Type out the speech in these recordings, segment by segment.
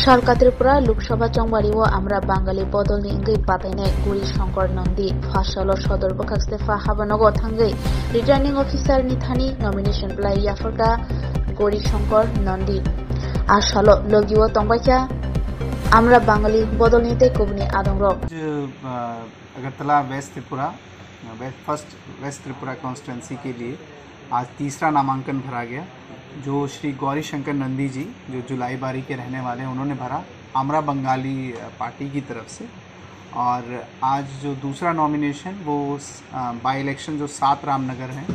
सरकार त्रिपुरा लोकसभा चंबारी आमरा बांगाली बदल इंगै बातायनाय गौरी शंकर नंदी फासल सदर बखास्तेफा हाबानगो थांगै रिटार्निंग अफिसार नि थानी नमिनेशन प्लाई याफरका गौरी शंकर नंदी आशालो लगियो तंबाइचा आमरा बांगाली बदल निते कुबनी आदंगरो Agartala west Tripura west Tripura constituency के लिए आज तीसरा नामांकन भरा गया। जो श्री गौरी शंकर नंदी जी जो जुलाई बारी के रहने वाले हैं उन्होंने भरा आमरा बंगाली पार्टी की तरफ से। और आज जो दूसरा नॉमिनेशन वो बाई इलेक्शन जो 7 रामनगर हैं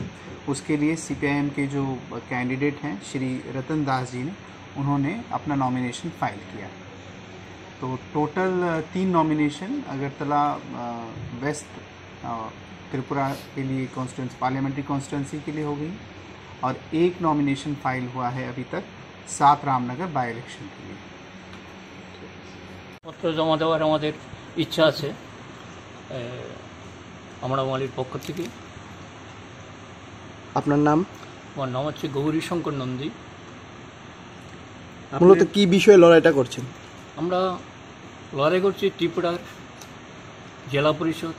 उसके लिए सीपीआईएम के जो कैंडिडेट हैं श्री रतन दास जी ने उन्होंने अपना नॉमिनेशन फाइल किया। तो total 3 nomination Agartala west Tripura के लिए कॉन्स्टिट्यूंसी पार्लियामेंट्री कॉन्स्टिट्यूंसी के लिए हो गई और 1 नॉमिनेशन फाइल हुआ है अभी तक 7 रामनगर बाई इलेक्शन के लिए। पत्र जमा देওয়ার আমাদের ইচ্ছা আছে আমরা বাঙালির পক্ষ থেকে। আপনার নাম? আমার নাম হচ্ছে গৌরী শঙ্কর নন্দী। মূলত কি বিষয়ে লড়াইটা করছেন? আমরা লড়াই করছি ত্রিপুরার জেলা পরিষদ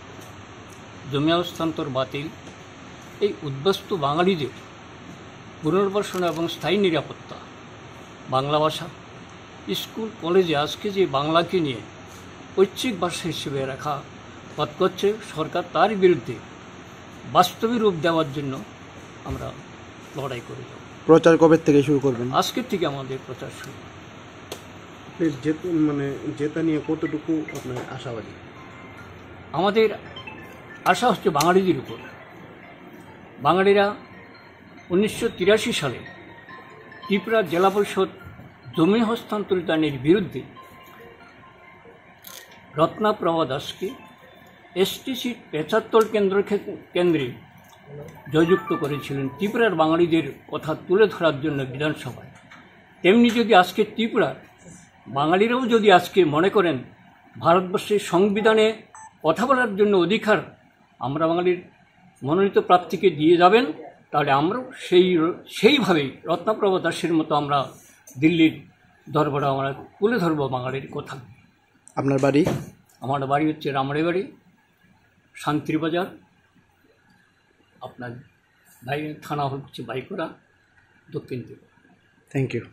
জমি হস্তান্তর বাতিল, এই উদ্বাস্তু বাঙালিদের পুনর্বাসন এবং স্থায়ী নিরাপত্তা, বাংলা ভাষা স্কুল কলেজে আজকে যে বাংলাকে নিয়ে ঐচ্ছিক ভাষা হিসেবে রাখা পথ করছে সরকার, তার বিরুদ্ধে বাস্তবে রূপ দেওয়ার জন্য আমরা লড়াই করে যাব। প্রচার কবে থেকে শুরু করবেন? আজকের থেকে আমাদের প্রচার শুরু। জেতা নিয়ে কতটুকু আপনার আশাবাদী? আমাদের আশা হচ্ছে বাঙালিদের উপর। বাঙালিরা 1983 সালে ত্রিপুরা জেলা পরিষদ জমি হস্তান্তরিত আইনের বিরুদ্ধে রত্নাপ্রভা দাসকে এসটিসি 75 কেন্দ্রে জয়যুক্ত করেছিলেন ত্রিপুরার বাঙালিদের কথা তুলে ধরার জন্য বিধানসভায়। তেমনি যদি আজকে ত্রিপুরার বাঙালিরাও যদি আজকে মনে করেন ভারতবর্ষের সংবিধানে কথা বলার জন্য অধিকার আমরা বাঙালির মনোনীত প্রার্থীকে দিয়ে যাবেন, তাহলে আমরাও সেইভাবেই রত্নাপ্রভা দাসের মতো আমরা দিল্লির দরবারে আমরা তুলে ধরবো বাঙালির কথা। আপনার বাড়ি? আমার বাড়ি হচ্ছে রামড়ে বাড়ি, শান্তিবাজার। আপনার থানা হচ্ছে বাইকোড়া, দক্ষিণ ত্রিপুরা। Thank you.